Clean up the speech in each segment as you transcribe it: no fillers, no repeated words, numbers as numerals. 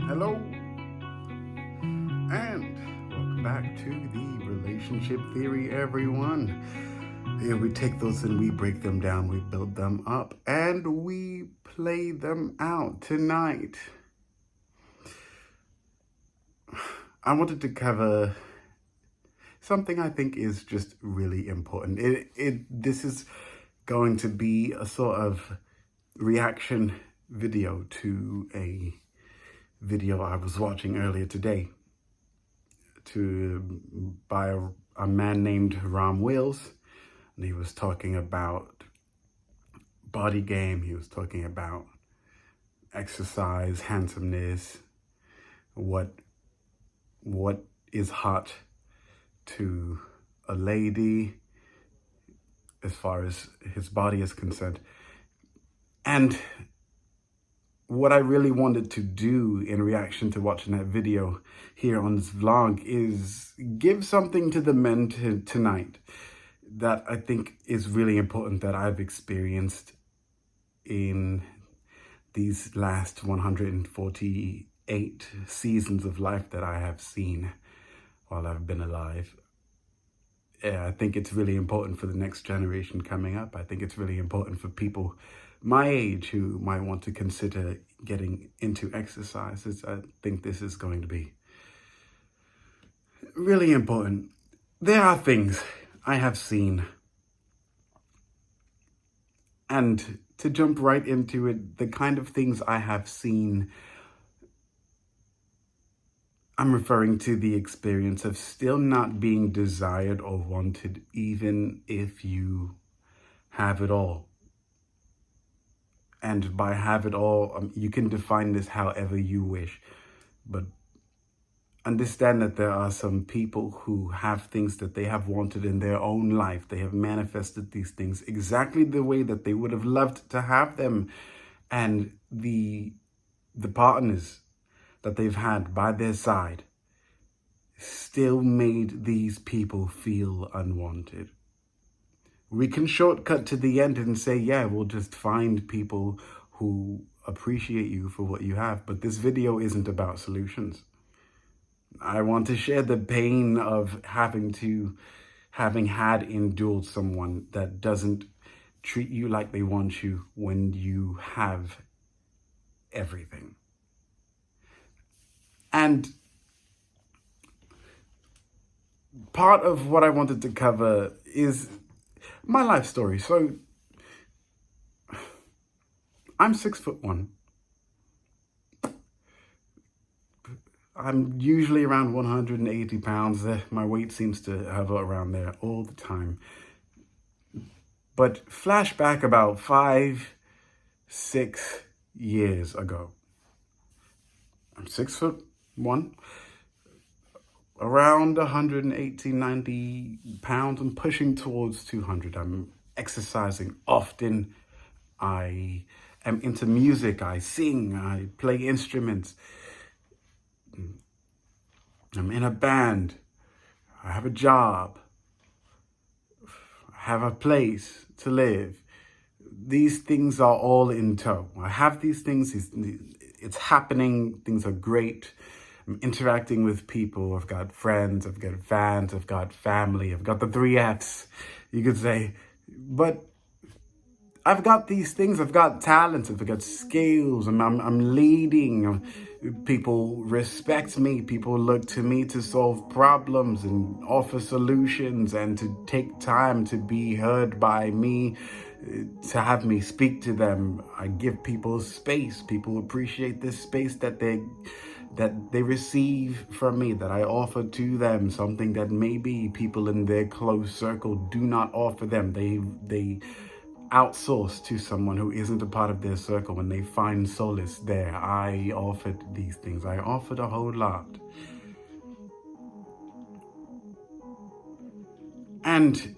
Hello, and welcome back to the Relationship Theory, everyone. Here we take those and we break them down, we build them up, and we play them out tonight. I wanted to cover something I think is just really important. This is going to be a sort of reaction video to a video I was watching earlier today by a man named Ram Wills, and he was talking about body game, he was talking about exercise, handsomeness, what is hot to a lady as far as his body is concerned. And what I really wanted to do in reaction to watching that video here on this vlog is give something to the men tonight that I think is really important, that I've experienced in these last 148 seasons of life that I have seen while I've been alive. I think it's really important for the next generation coming up. I think it's really important for people my age who might want to consider getting into exercises. I think this is going to be really important. There are things I have seen, and to jump right into it, the kind of things I have seen, I'm referring to the experience of still not being desired or wanted, even if you have it all. And by have it all, you can define this however you wish. But understand that there are some people who have things that they have wanted in their own life. They have manifested these things exactly the way that they would have loved to have them. And the partners that they've had by their side still made these people feel unwanted. We can shortcut to the end and say, yeah, we'll just find people who appreciate you for what you have. But this video isn't about solutions. I want to share the pain of having had endured someone that doesn't treat you like they want you when you have everything. And part of what I wanted to cover is my life story. So I'm 6'1". I'm usually around 180 pounds. My weight seems to hover around there all the time. But flashback about 5-6 years ago. I'm 6'1", around 180, 90 pounds. I'm pushing towards 200. I'm exercising often. I am into music. I sing. I play instruments. I'm in a band. I have a job. I have a place to live. These things are all in tow. I have these things. It's happening. Things are great. I'm interacting with people. I've got friends, I've got fans, I've got family, I've got the 3 Fs, you could say. But I've got these things, I've got talents, I've got skills, I'm leading. People respect me, people look to me to solve problems and offer solutions and to take time to be heard by me, to have me speak to them. I give people space. People appreciate this space that they receive from me, that I offer to them, something that maybe people in their close circle do not offer them. They outsource to someone who isn't a part of their circle when they find solace there. I offered these things. I offered a whole lot. And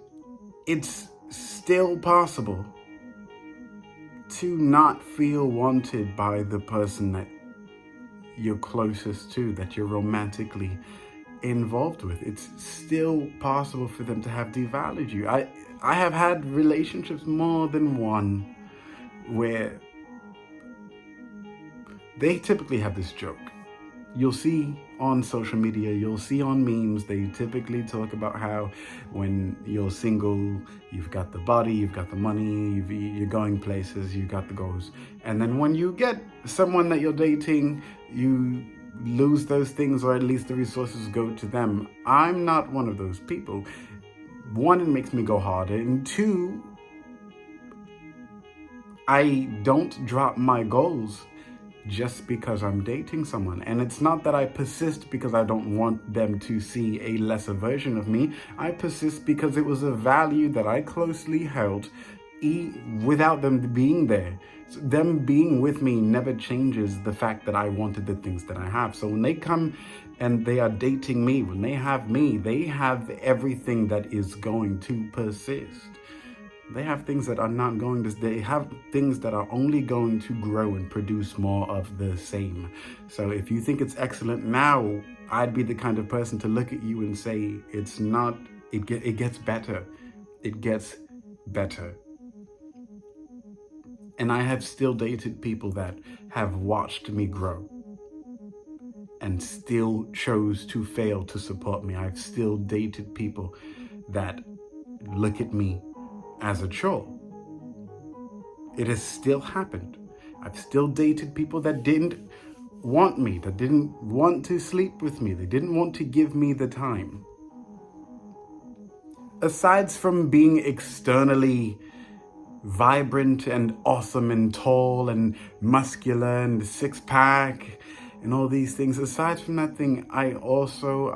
it's still possible to not feel wanted by the person that you're closest to, that you're romantically involved with. It's still possible for them to have devalued you. I have had relationships, more than one, where they typically have this joke. You'll see on social media, you'll see on memes, they typically talk about how when you're single, you've got the body, you've got the money, you're going places, you've got the goals. And then when you get someone that you're dating, you lose those things, or at least the resources go to them. I'm not one of those people. One, it makes me go harder. And two, I don't drop my goals just because I'm dating someone. And it's not that I persist because I don't want them to see a lesser version of me. I persist because it was a value that I closely held without them being there. So them being with me never changes the fact that I wanted the things that I have. So when they come and they are dating me, when they have me, they have everything that is going to persist. They have things that are not going to, they have things that are only going to grow and produce more of the same. So if you think it's excellent now, I'd be the kind of person to look at you and say, it's not, it gets better. It gets better. And I have still dated people that have watched me grow and still chose to fail to support me. I've still dated people that look at me as a chore. It has still happened. I've still dated people that didn't want me, that didn't want to sleep with me, they didn't want to give me the time. Aside from being externally vibrant and awesome and tall and muscular and six-pack and all these things, aside from that thing, I also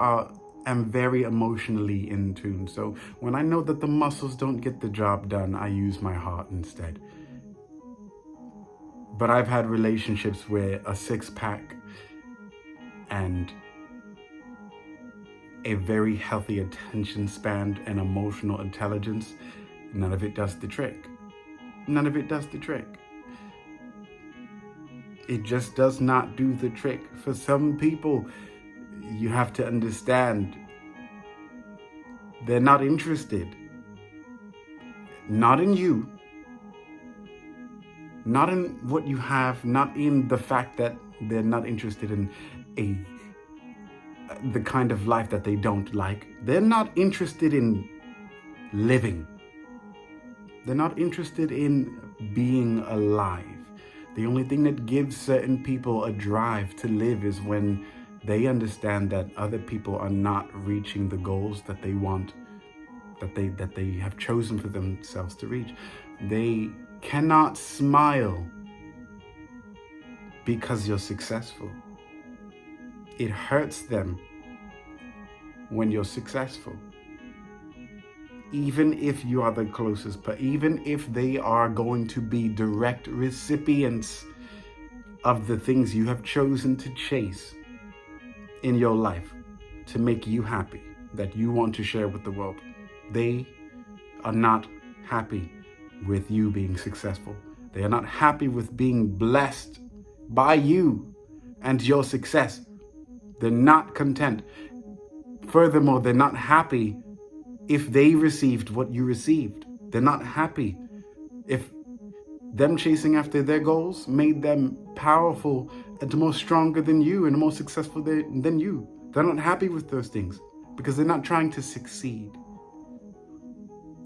am very emotionally in tune. So when I know that the muscles don't get the job done, I use my heart instead. But I've had relationships where a six-pack and a very healthy attention span and emotional intelligence, none of it does the trick. None of it does the trick. It just does not do the trick. For some people, you have to understand, they're not interested. Not in you. Not in what you have. Not in the fact that they're not interested in the kind of life that they don't like. They're not interested in living. They're not interested in being alive. The only thing that gives certain people a drive to live is when they understand that other people are not reaching the goals that they want, that they have chosen for themselves to reach. They cannot smile because you're successful. It hurts them when you're successful. Even if you are the closest, but even if they are going to be direct recipients of the things you have chosen to chase in your life to make you happy, that you want to share with the world, they are not happy with you being successful. They are not happy with being blessed by you and your success. They're not content. Furthermore, they're not happy if they received what you received. They're not happy if them chasing after their goals made them powerful and more stronger than you and more successful than you. They're not happy with those things because they're not trying to succeed.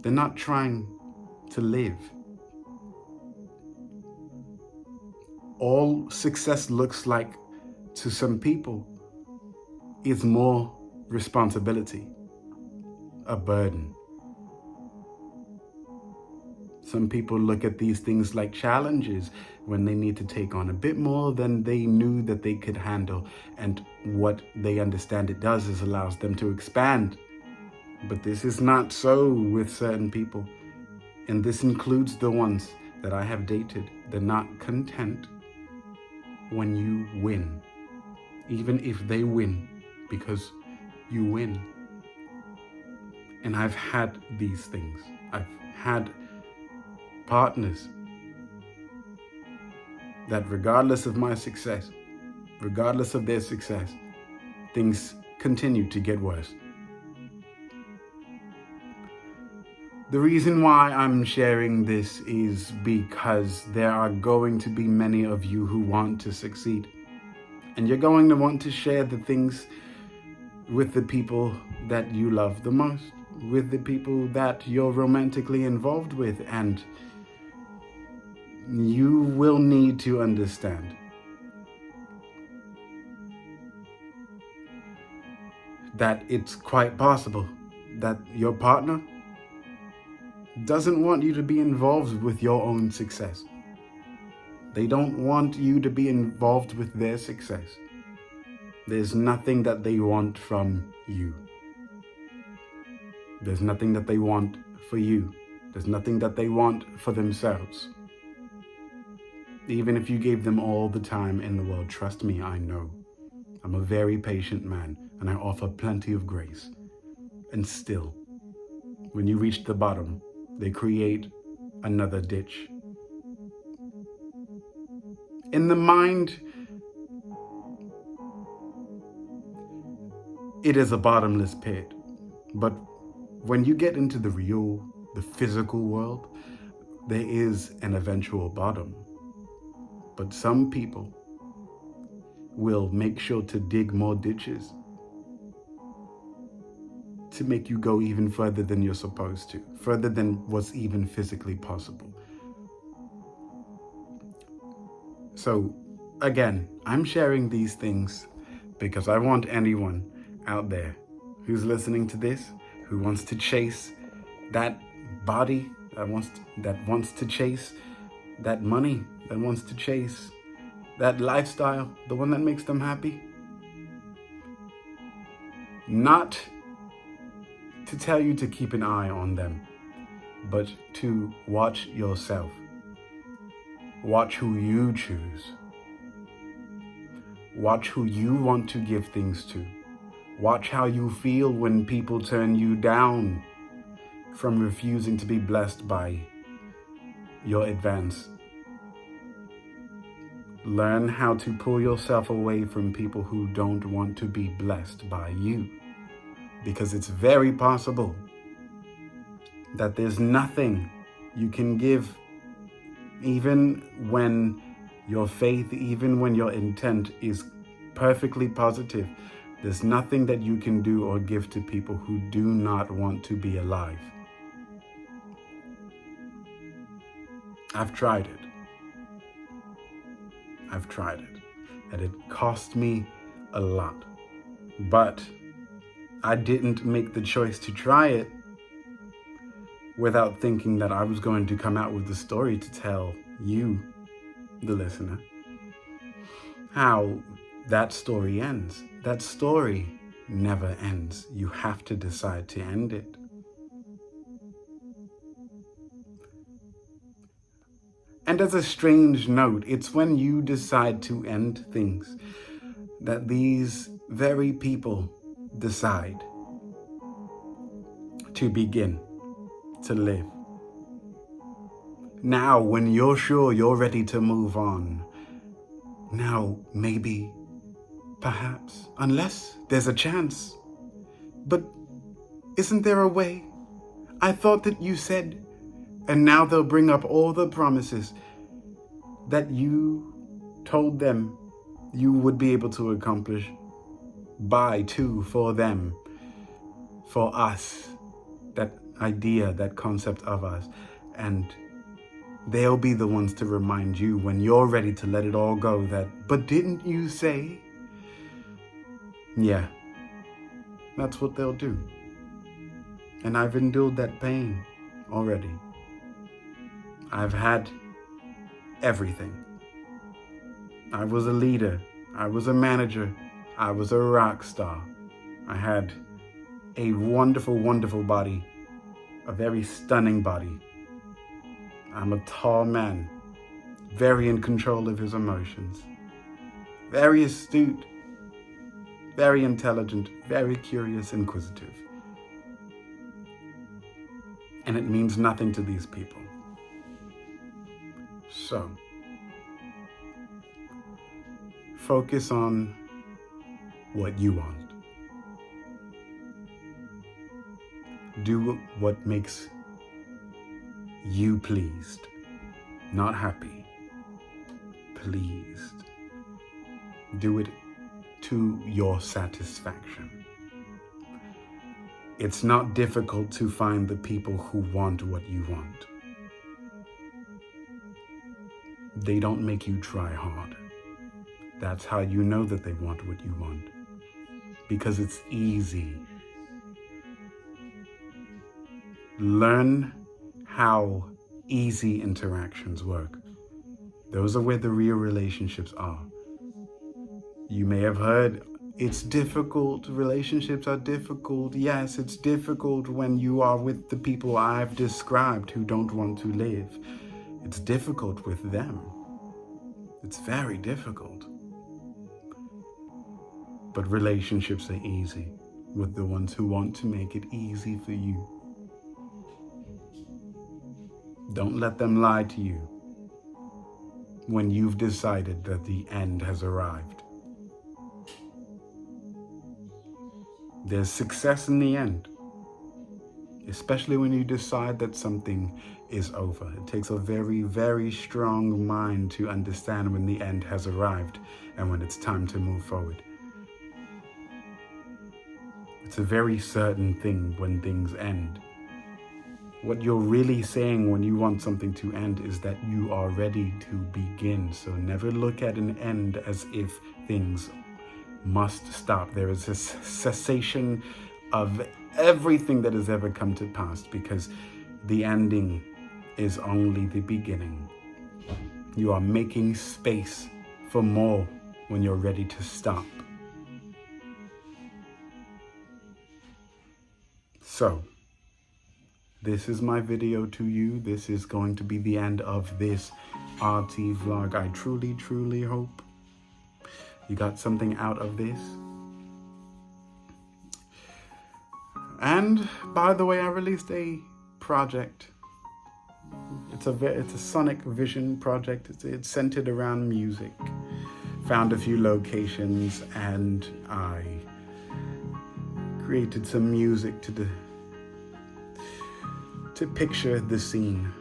They're not trying to live. All success looks like to some people is more responsibility, a burden. Some people look at these things like challenges when they need to take on a bit more than they knew that they could handle. And what they understand it does is allows them to expand. But this is not so with certain people. And this includes the ones that I have dated. They're not content when you win, even if they win, because you win. And I've had these things. I've had partners that regardless of my success, regardless of their success, things continue to get worse. The reason why I'm sharing this is because there are going to be many of you who want to succeed. And you're going to want to share the things with the people that you love the most, with the people that you're romantically involved with. And you will need to understand that it's quite possible that your partner doesn't want you to be involved with your own success. They don't want you to be involved with their success. There's nothing that they want from you. There's nothing that they want for you. There's nothing that they want for themselves. Even if you gave them all the time in the world, trust me, I know. I'm a very patient man, and I offer plenty of grace. And still, when you reach the bottom, they create another ditch. In the mind, it is a bottomless pit. But when you get into the real, the physical world, there is an eventual bottom. But some people will make sure to dig more ditches to make you go even further than you're supposed to, further than what's even physically possible. So again, I'm sharing these things because I want anyone out there who's listening to this, who wants to chase that body, that wants to chase that money, that wants to chase that lifestyle, the one that makes them happy. Not to tell you to keep an eye on them, but to watch yourself. Watch who you choose. Watch who you want to give things to. Watch how you feel when people turn you down from refusing to be blessed by your advance. Learn how to pull yourself away from people who don't want to be blessed by you. Because it's very possible that there's nothing you can give, even when your faith, even when your intent is perfectly positive. There's nothing that you can do or give to people who do not want to be alive. I've tried it. And it cost me a lot. But I didn't make the choice to try it without thinking that I was going to come out with a story to tell you, the listener, how that story ends. That story never ends. You have to decide to end it. And as a strange note, it's when you decide to end things that these very people decide to begin to live. Now, when you're sure you're ready to move on, now maybe, perhaps, unless there's a chance. But isn't there a way? I thought that you said, and now they'll bring up all the promises that you told them you would be able to accomplish by, to, for them, for us, that idea, that concept of us. And they'll be the ones to remind you when you're ready to let it all go that, but didn't you say? Yeah, that's what they'll do. And I've endured that pain already. I've had everything. I was a leader. I was a manager. I was a rock star. I had a wonderful, wonderful body, a very stunning body. I'm a tall man, very in control of his emotions, very astute, very intelligent, very curious, inquisitive. And it means nothing to these people. So, focus on what you want. Do what makes you pleased, not happy. Pleased. Do it to your satisfaction. It's not difficult to find the people who want what you want. They don't make you try hard. That's how you know that they want what you want. Because it's easy. Learn how easy interactions work. Those are where the real relationships are. You may have heard, it's difficult, relationships are difficult. Yes, it's difficult when you are with the people I've described who don't want to live. It's difficult with them. It's very difficult. But relationships are easy with the ones who want to make it easy for you. Don't let them lie to you when you've decided that the end has arrived. There's success in the end, especially when you decide that something is over. It takes a very, very strong mind to understand when the end has arrived and when it's time to move forward. It's a very certain thing when things end. What you're really saying when you want something to end is that you are ready to begin. So never look at an end as if things must stop. There is a cessation of everything that has ever come to pass, because the ending is only the beginning. You are making space for more when you're ready to stop. So, this is my video to you. This is going to be the end of this RT vlog. I truly, truly hope you got something out of this. And by the way, I released a project. It's a sonic vision project. It's centered around music. Found a few locations and I created some music to picture the scene.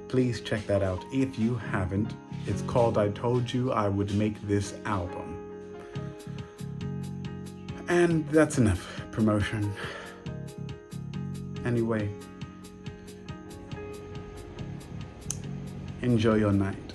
Please check that out if you haven't. It's called I Told You I Would Make This Album. And that's enough promotion. Anyway, enjoy your night.